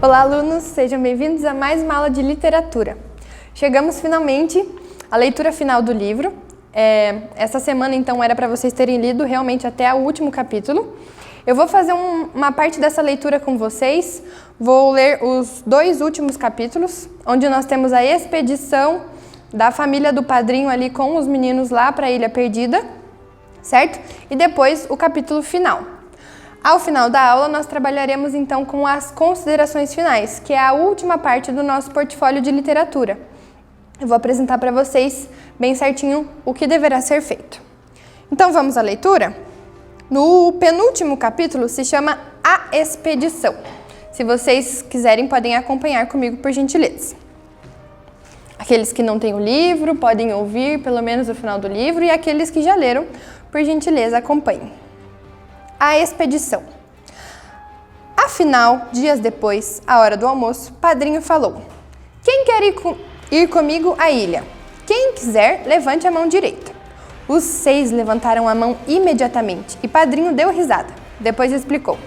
Olá, alunos! Sejam bem-vindos a mais uma aula de literatura. Chegamos finalmente à leitura final do livro. Essa semana, então, era para vocês terem lido realmente até o último capítulo. Eu vou fazer uma parte dessa leitura com vocês. Vou ler os 2 últimos capítulos, onde nós temos a expedição da família do padrinho ali com os meninos lá para a Ilha Perdida, certo? E depois o capítulo final. Ao final da aula, nós trabalharemos então com as considerações finais, que é a última parte do nosso portfólio de literatura. Eu vou apresentar para vocês bem certinho o que deverá ser feito. Então vamos à leitura? No penúltimo capítulo se chama A Expedição. Se vocês quiserem, podem acompanhar comigo por gentileza. Aqueles que não têm o livro podem ouvir pelo menos o final do livro e aqueles que já leram, por gentileza, acompanhem. A expedição. Afinal, dias depois, à hora do almoço, Padrinho falou: "Quem quer ir comigo à ilha? Quem quiser, levante a mão direita." Os 6 levantaram a mão imediatamente e Padrinho deu risada. Depois explicou: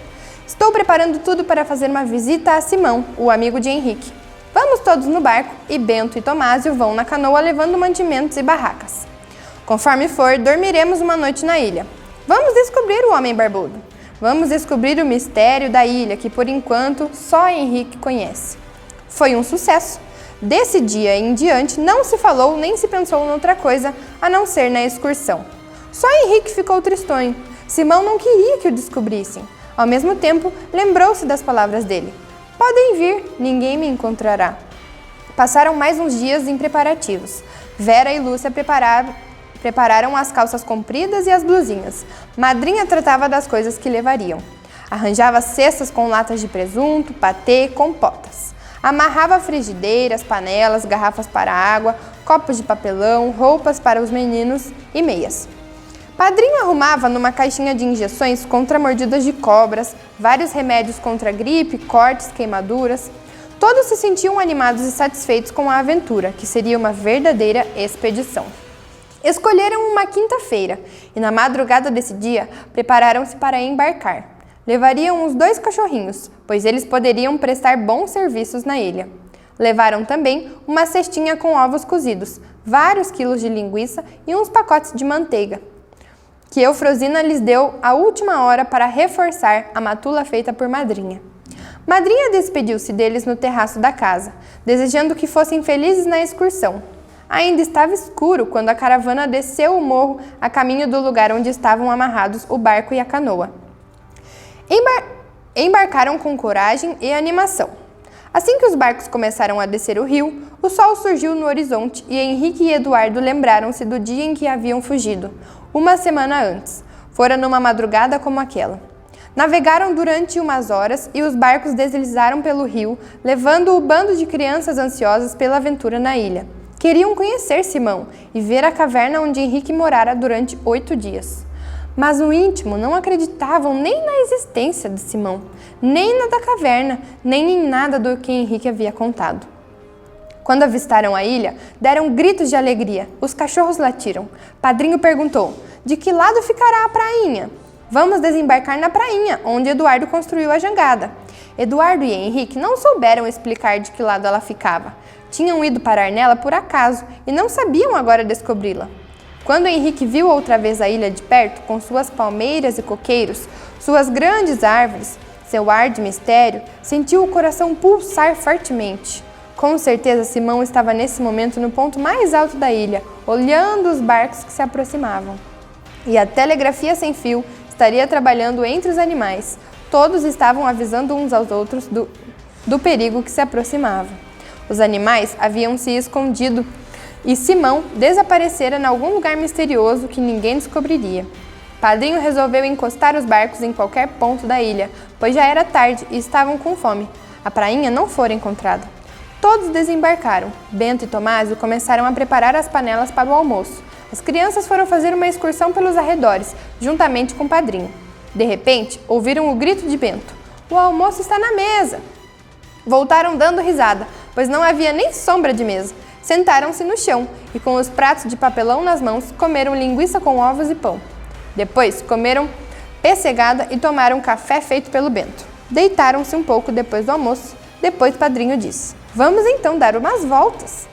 "Estou preparando tudo para fazer uma visita a Simão, o amigo de Henrique. Vamos todos no barco e Bento e Tomásio vão na canoa levando mantimentos e barracas. Conforme for, dormiremos uma noite na ilha. Vamos descobrir o homem barbudo. Vamos descobrir o mistério da ilha que, por enquanto, só Henrique conhece." Foi um sucesso. Desse dia em diante, não se falou nem se pensou noutra coisa a não ser na excursão. Só Henrique ficou tristonho. Simão não queria que o descobrissem. Ao mesmo tempo, lembrou-se das palavras dele: "Podem vir, ninguém me encontrará." Passaram mais uns dias em preparativos. Vera e Lúcia prepararam as calças compridas e as blusinhas. Madrinha tratava das coisas que levariam. Arranjava cestas com latas de presunto, patê, compotas. Amarrava frigideiras, panelas, garrafas para água, copos de papelão, roupas para os meninos e meias. Padrinho arrumava numa caixinha de injeções contra mordidas de cobras, vários remédios contra gripe, cortes, queimaduras. Todos se sentiam animados e satisfeitos com a aventura, que seria uma verdadeira expedição. Escolheram uma quinta-feira e, na madrugada desse dia, prepararam-se para embarcar. Levariam os 2 cachorrinhos, pois eles poderiam prestar bons serviços na ilha. Levaram também uma cestinha com ovos cozidos, vários quilos de linguiça e uns pacotes de manteiga, que Eufrosina lhes deu à última hora para reforçar a matula feita por Madrinha. Madrinha despediu-se deles no terraço da casa, desejando que fossem felizes na excursão. Ainda estava escuro quando a caravana desceu o morro a caminho do lugar onde estavam amarrados o barco e a canoa. Embarcaram com coragem e animação. Assim que os barcos começaram a descer o rio, o sol surgiu no horizonte e Henrique e Eduardo lembraram-se do dia em que haviam fugido, uma semana antes. Fora numa madrugada como aquela. Navegaram durante umas horas e os barcos deslizaram pelo rio, levando o bando de crianças ansiosas pela aventura na ilha. Queriam conhecer Simão e ver a caverna onde Henrique morara durante 8 dias. Mas no íntimo não acreditavam nem na existência de Simão, nem na da caverna, nem em nada do que Henrique havia contado. Quando avistaram a ilha, deram gritos de alegria. Os cachorros latiram. Padrinho perguntou: "De que lado ficará a prainha?" "Vamos desembarcar na prainha, onde Eduardo construiu a jangada." Eduardo e Henrique não souberam explicar de que lado ela ficava. Tinham ido parar nela por acaso e não sabiam agora descobri-la. Quando Henrique viu outra vez a ilha de perto, com suas palmeiras e coqueiros, suas grandes árvores, seu ar de mistério, sentiu o coração pulsar fortemente. Com certeza Simão estava nesse momento no ponto mais alto da ilha, olhando os barcos que se aproximavam. E a telegrafia sem fio estaria trabalhando entre os animais. Todos estavam avisando uns aos outros do perigo que se aproximava. Os animais haviam se escondido e Simão desaparecera em algum lugar misterioso que ninguém descobriria. Padrinho resolveu encostar os barcos em qualquer ponto da ilha, pois já era tarde e estavam com fome. A prainha não fora encontrada. Todos desembarcaram. Bento e Tomásio começaram a preparar as panelas para o almoço. As crianças foram fazer uma excursão pelos arredores, juntamente com o Padrinho. De repente, ouviram o grito de Bento: "O almoço está na mesa!" Voltaram dando risada, pois não havia nem sombra de mesa. Sentaram-se no chão e, com os pratos de papelão nas mãos, comeram linguiça com ovos e pão. Depois, comeram pessegada e tomaram café feito pelo Bento. Deitaram-se um pouco depois do almoço, Depois Padrinho disse: "Vamos então dar umas voltas."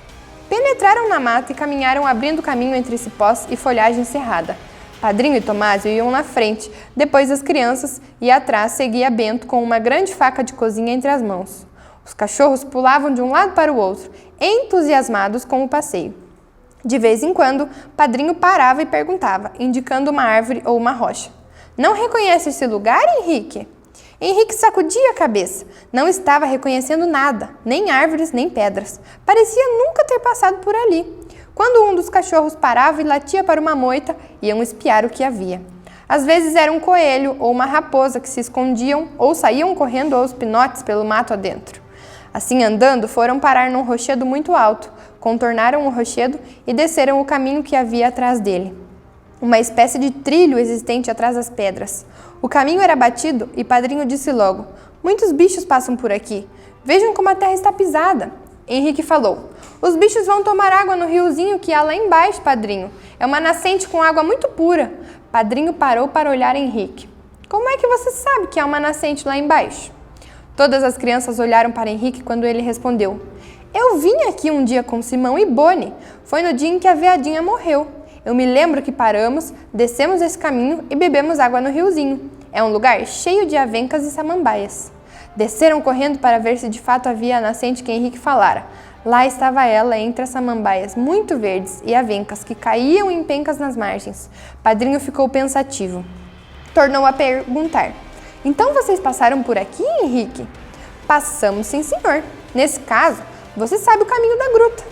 Penetraram na mata e caminharam abrindo caminho entre cipós e folhagem cerrada. Padrinho e Tomásio iam na frente, depois as crianças, e atrás seguia Bento com uma grande faca de cozinha entre as mãos. Os cachorros pulavam de um lado para o outro, entusiasmados com o passeio. De vez em quando, Padrinho parava e perguntava, indicando uma árvore ou uma rocha: "Não reconhece esse lugar, Henrique?" Henrique sacudia a cabeça. Não estava reconhecendo nada, nem árvores, nem pedras. Parecia nunca ter passado por ali. Quando um dos cachorros parava e latia para uma moita, iam espiar o que havia. Às vezes era um coelho ou uma raposa que se escondiam ou saíam correndo aos pinotes pelo mato adentro. Assim andando, foram parar num rochedo muito alto, contornaram o rochedo e desceram o caminho que havia atrás dele. Uma espécie de trilho existente atrás das pedras. O caminho era batido e Padrinho disse logo: "Muitos bichos passam por aqui. Vejam como a terra está pisada." Henrique falou: "Os bichos vão tomar água no riozinho que há lá embaixo, Padrinho. É uma nascente com água muito pura." Padrinho parou para olhar Henrique. "Como é que você sabe que há uma nascente lá embaixo?" Todas as crianças olharam para Henrique quando ele respondeu: "Eu vim aqui um dia com Simão e Boni. Foi no dia em que a veadinha morreu. Eu me lembro que paramos, descemos esse caminho e bebemos água no riozinho. É um lugar cheio de avencas e samambaias." Desceram correndo para ver se de fato havia a nascente que Henrique falara. Lá estava ela entre as samambaias muito verdes e avencas que caíam em pencas nas margens. Padrinho ficou pensativo. Tornou a perguntar: "Então vocês passaram por aqui, Henrique?" "Passamos, sim, senhor. Nesse caso, você sabe o caminho da gruta."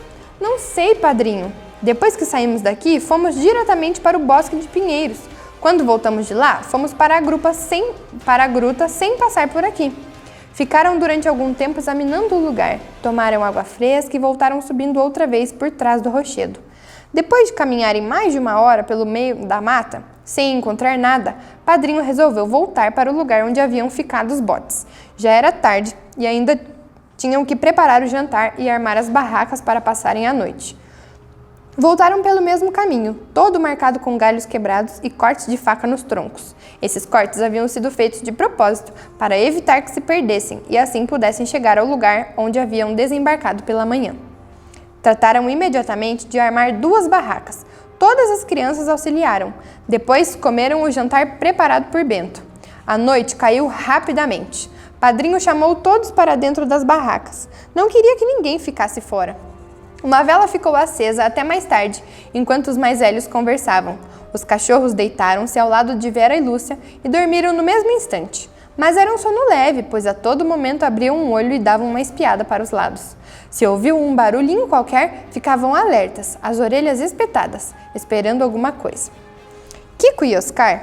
"Não sei, Padrinho. Depois que saímos daqui, fomos diretamente para o bosque de pinheiros. Quando voltamos de lá, fomos para a gruta sem passar por aqui." Ficaram durante algum tempo examinando o lugar, tomaram água fresca e voltaram subindo outra vez por trás do rochedo. Depois de caminharem mais de uma hora pelo meio da mata, sem encontrar nada, Padrinho resolveu voltar para o lugar onde haviam ficado os botes. Já era tarde e ainda tinham que preparar o jantar e armar as barracas para passarem a noite. Voltaram pelo mesmo caminho, todo marcado com galhos quebrados e cortes de faca nos troncos. Esses cortes haviam sido feitos de propósito, para evitar que se perdessem e assim pudessem chegar ao lugar onde haviam desembarcado pela manhã. Trataram imediatamente de armar 2 barracas. Todas as crianças auxiliaram. Depois comeram o jantar preparado por Bento. A noite caiu rapidamente. Padrinho chamou todos para dentro das barracas. Não queria que ninguém ficasse fora. Uma vela ficou acesa até mais tarde, enquanto os mais velhos conversavam. Os cachorros deitaram-se ao lado de Vera e Lúcia e dormiram no mesmo instante. Mas era um sono leve, pois a todo momento abriam um olho e davam uma espiada para os lados. Se ouviam um barulhinho qualquer, ficavam alertas, as orelhas espetadas, esperando alguma coisa. Kiko e Oscar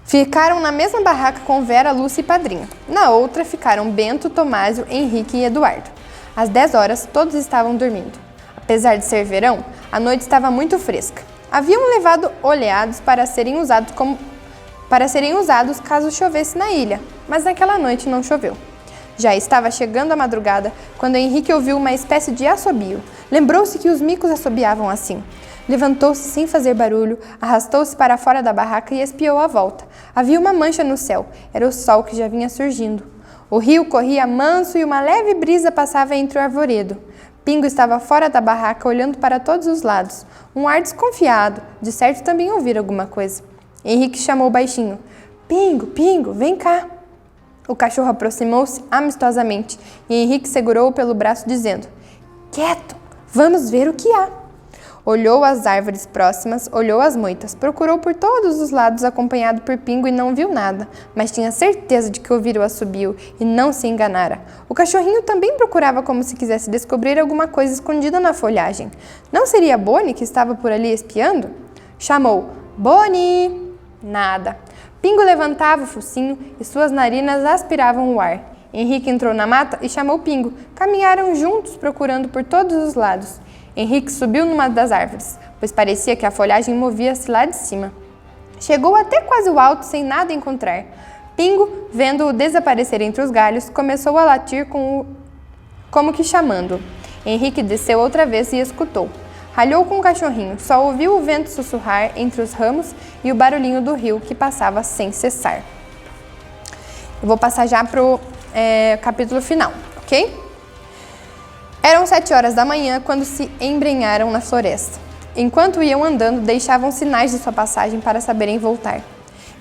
ficaram na mesma barraca com Vera, Lúcia e Padrinho. Na outra ficaram Bento, Tomásio, Henrique e Eduardo. Às 10 horas, todos estavam dormindo. Apesar de ser verão, a noite estava muito fresca. Haviam levado oleados para serem usados caso chovesse na ilha, mas naquela noite não choveu. Já estava chegando a madrugada quando Henrique ouviu uma espécie de assobio. Lembrou-se que os micos assobiavam assim. Levantou-se sem fazer barulho, arrastou-se para fora da barraca e espiou à volta. Havia uma mancha no céu, era o sol que já vinha surgindo. O rio corria manso e uma leve brisa passava entre o arvoredo. Pingo estava fora da barraca, olhando para todos os lados. Um ar desconfiado, de certo também ouvira alguma coisa. Henrique chamou baixinho: "Pingo, Pingo, vem cá." O cachorro aproximou-se amistosamente e Henrique segurou-o pelo braço, dizendo: "Quieto, vamos ver o que há." Olhou as árvores próximas, olhou as moitas, procurou por todos os lados acompanhado por Pingo e não viu nada, mas tinha certeza de que ouvira o assobio e não se enganara. O cachorrinho também procurava como se quisesse descobrir alguma coisa escondida na folhagem. Não seria Boni que estava por ali espiando? Chamou: "Boni!" Nada. Pingo levantava o focinho e suas narinas aspiravam o ar. Henrique entrou na mata e chamou Pingo. Caminharam juntos procurando por todos os lados. Henrique subiu numa das árvores, pois parecia que a folhagem movia-se lá de cima. Chegou até quase o alto sem nada encontrar. Pingo, vendo-o desaparecer entre os galhos, começou a latir como que chamando. Henrique desceu outra vez e escutou. Ralhou com o cachorrinho, só ouviu o vento sussurrar entre os ramos e o barulhinho do rio que passava sem cessar. Eu vou passar já capítulo final, ok? Eram 7 horas da manhã quando se embrenharam na floresta. Enquanto iam andando, deixavam sinais de sua passagem para saberem voltar.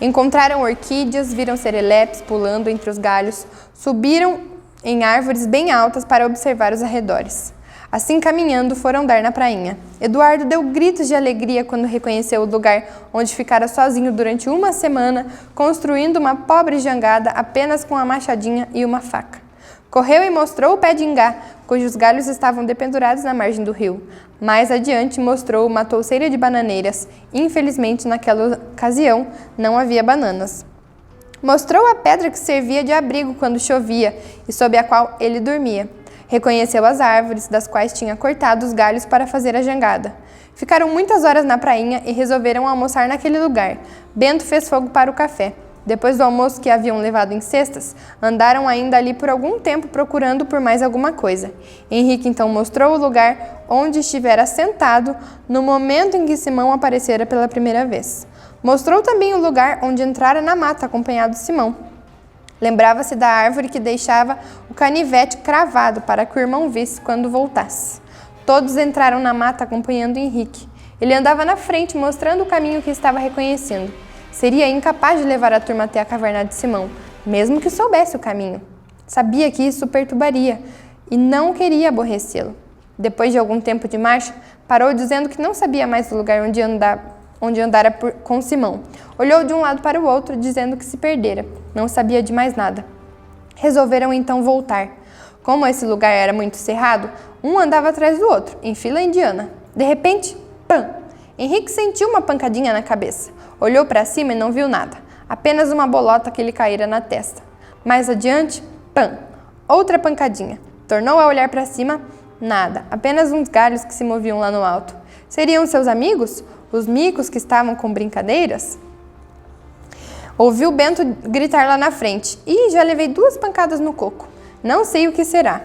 Encontraram orquídeas, viram serelepes pulando entre os galhos, subiram em árvores bem altas para observar os arredores. Assim, caminhando, foram dar na prainha. Eduardo deu gritos de alegria quando reconheceu o lugar onde ficara sozinho durante uma semana, construindo uma pobre jangada apenas com a machadinha e uma faca. Correu e mostrou o pé de ingá, cujos galhos estavam dependurados na margem do rio. Mais adiante, mostrou uma touceira de bananeiras. Infelizmente, naquela ocasião, não havia bananas. Mostrou a pedra que servia de abrigo quando chovia e sob a qual ele dormia. Reconheceu as árvores, das quais tinha cortado os galhos para fazer a jangada. Ficaram muitas horas na prainha e resolveram almoçar naquele lugar. Bento fez fogo para o café. Depois do almoço que haviam levado em cestas, andaram ainda ali por algum tempo procurando por mais alguma coisa. Henrique então mostrou o lugar onde estivera sentado no momento em que Simão aparecera pela primeira vez. Mostrou também o lugar onde entrara na mata acompanhado de Simão. Lembrava-se da árvore que deixava o canivete cravado para que o irmão visse quando voltasse. Todos entraram na mata acompanhando Henrique. Ele andava na frente, mostrando o caminho que estava reconhecendo. Seria incapaz de levar a turma até a caverna de Simão, mesmo que soubesse o caminho. Sabia que isso o perturbaria e não queria aborrecê-lo. Depois de algum tempo de marcha, parou dizendo que não sabia mais do lugar onde andara com Simão. Olhou de um lado para o outro, dizendo que se perdera. Não sabia de mais nada. Resolveram então voltar. Como esse lugar era muito cerrado, um andava atrás do outro, em fila indiana. De repente, pam! Henrique sentiu uma pancadinha na cabeça. Olhou para cima e não viu nada. Apenas uma bolota que lhe caíra na testa. Mais adiante, pam! Outra pancadinha. Tornou a olhar para cima, nada. Apenas uns galhos que se moviam lá no alto. Seriam seus amigos? Os micos que estavam com brincadeiras? Ouviu Bento gritar lá na frente. Ih, já levei 2 pancadas no coco. Não sei o que será.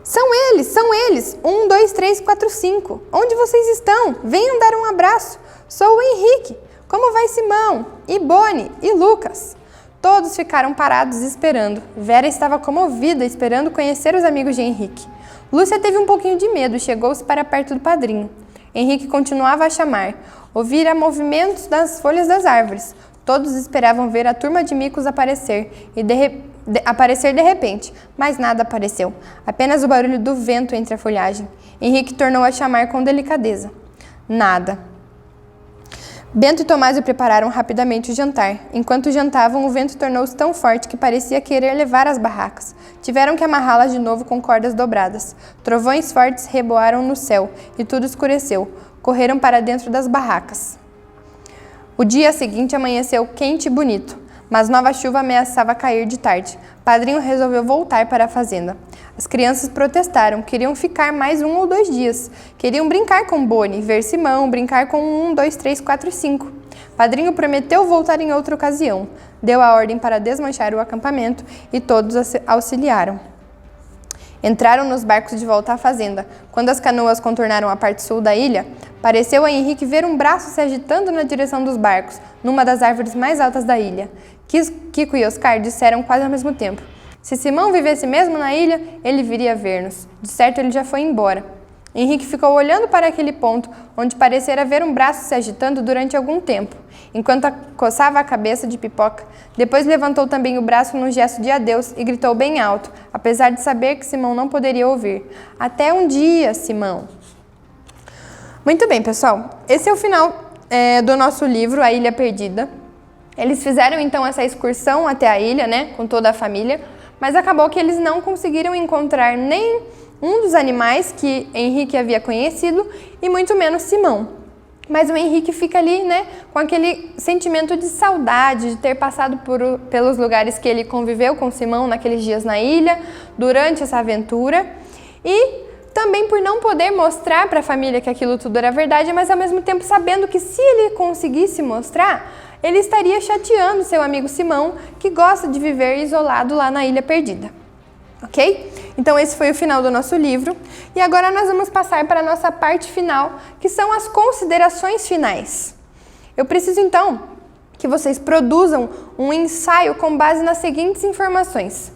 São eles! 1, 2, 3, 4, 5. Onde vocês estão? Venham dar um abraço. Sou o Henrique. Como vai Simão? E Boni? E Lucas? Todos ficaram parados esperando. Vera estava comovida, esperando conhecer os amigos de Henrique. Lúcia teve um pouquinho de medo e chegou-se para perto do padrinho. Henrique continuava a chamar. Ouvira movimentos das folhas das árvores. Todos esperavam ver a turma de micos aparecer de repente, mas nada apareceu. Apenas o barulho do vento entre a folhagem. Henrique tornou a chamar com delicadeza. Nada. Bento e Tomásio prepararam rapidamente o jantar. Enquanto jantavam, o vento tornou-se tão forte que parecia querer levar as barracas. Tiveram que amarrá-las de novo com cordas dobradas. Trovões fortes reboaram no céu e tudo escureceu. Correram para dentro das barracas. O dia seguinte amanheceu quente e bonito, mas nova chuva ameaçava cair de tarde. Padrinho resolveu voltar para a fazenda. As crianças protestaram, queriam ficar mais 1 ou 2 dias. Queriam brincar com Boni, ver Simão, brincar com 1, 2, 3, 4 e 5. Padrinho prometeu voltar em outra ocasião. Deu a ordem para desmanchar o acampamento e todos auxiliaram. Entraram nos barcos de volta à fazenda. Quando as canoas contornaram a parte sul da ilha, pareceu a Henrique ver um braço se agitando na direção dos barcos, numa das árvores mais altas da ilha. Kiko e Oscar disseram quase ao mesmo tempo. Se Simão vivesse mesmo na ilha, ele viria ver-nos. De certo, ele já foi embora. Henrique ficou olhando para aquele ponto, onde parecera ver um braço se agitando durante algum tempo, enquanto coçava a cabeça de Pipoca. Depois levantou também o braço num gesto de adeus e gritou bem alto, apesar de saber que Simão não poderia ouvir. Até um dia, Simão. Muito bem, pessoal. Esse é o final do nosso livro, A Ilha Perdida. Eles fizeram então essa excursão até a ilha, né, com toda a família, mas acabou que eles não conseguiram encontrar nem um dos animais que Henrique havia conhecido e muito menos Simão. Mas o Henrique fica ali, né, com aquele sentimento de saudade de ter passado pelos lugares que ele conviveu com Simão naqueles dias na ilha, durante essa aventura, e também por não poder mostrar para a família que aquilo tudo era verdade, mas ao mesmo tempo sabendo que se ele conseguisse mostrar, ele estaria chateando seu amigo Simão, que gosta de viver isolado lá na Ilha Perdida. Ok? Então esse foi o final do nosso livro. E agora nós vamos passar para a nossa parte final, que são as considerações finais. Eu preciso então que vocês produzam um ensaio com base nas seguintes informações.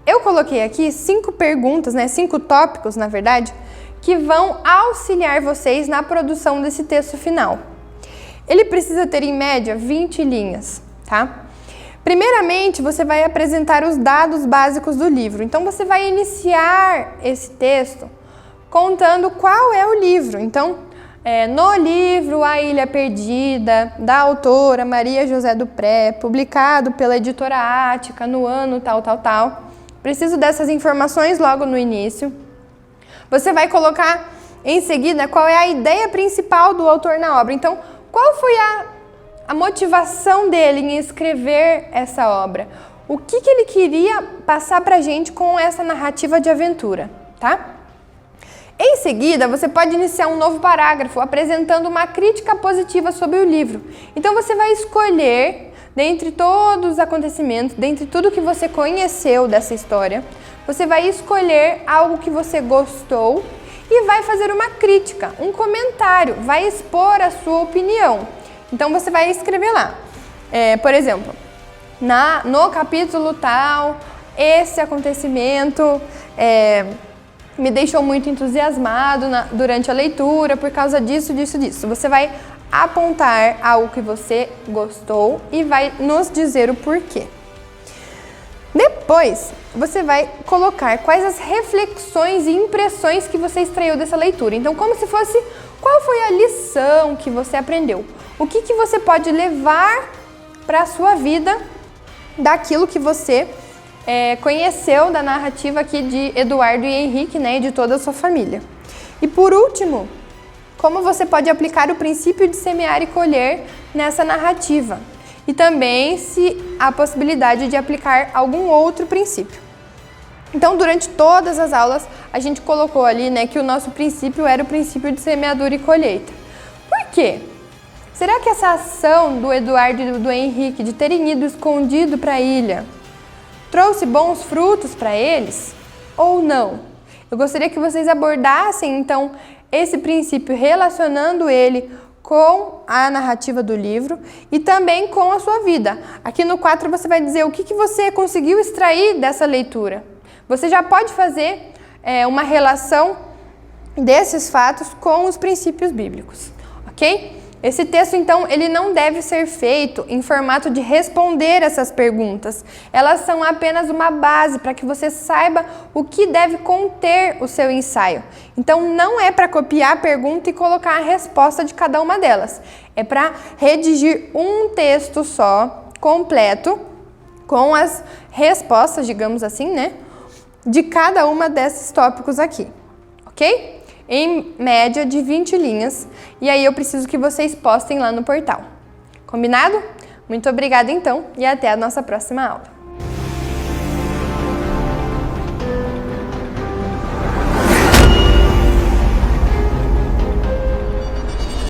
Eu coloquei aqui 5 perguntas, 5 tópicos, na verdade, que vão auxiliar vocês na produção desse texto final. Ele precisa ter, em média, 20 linhas, tá? Primeiramente, você vai apresentar os dados básicos do livro. Então, você vai iniciar esse texto contando qual é o livro. Então, no livro A Ilha Perdida, da autora Maria José Dupré, publicado pela editora Ática no ano tal. Preciso dessas informações logo no início. Você vai colocar em seguida qual é a ideia principal do autor na obra. Então, qual foi a motivação dele em escrever essa obra? O que ele queria passar pra gente com essa narrativa de aventura, tá? Em seguida, você pode iniciar um novo parágrafo apresentando uma crítica positiva sobre o livro. Então, você vai escolher, dentre todos os acontecimentos, dentre tudo que você conheceu dessa história, você vai escolher algo que você gostou e vai fazer uma crítica, um comentário, vai expor a sua opinião. Então, você vai escrever lá, por exemplo, no capítulo tal, esse acontecimento me deixou muito entusiasmado durante a leitura por causa disso. Você vai apontar algo que você gostou e vai nos dizer o porquê. Depois, você vai colocar quais as reflexões e impressões que você extraiu dessa leitura. Então, como se fosse, qual foi a lição que você aprendeu? O que você pode levar para a sua vida daquilo que você conheceu da narrativa aqui de Eduardo e Henrique, e de toda a sua família. E por último, como você pode aplicar o princípio de semear e colher nessa narrativa. E também se há possibilidade de aplicar algum outro princípio. Então, durante todas as aulas, a gente colocou ali que o nosso princípio era o princípio de semeadura e colheita. Por quê? Será que essa ação do Eduardo e do Henrique de terem ido escondido para a ilha trouxe bons frutos para eles ou não? Eu gostaria que vocês abordassem, então, esse princípio relacionando ele com a narrativa do livro e também com a sua vida. Aqui no 4 você vai dizer o que você conseguiu extrair dessa leitura. Você já pode fazer uma relação desses fatos com os princípios bíblicos, ok? Esse texto, então, ele não deve ser feito em formato de responder essas perguntas. Elas são apenas uma base para que você saiba o que deve conter o seu ensaio. Então, não é para copiar a pergunta e colocar a resposta de cada uma delas. É para redigir um texto só, completo, com as respostas, digamos assim, de cada uma desses tópicos aqui, ok? Em média de 20 linhas, e aí eu preciso que vocês postem lá no portal. Combinado? Muito obrigada então, e até a nossa próxima aula.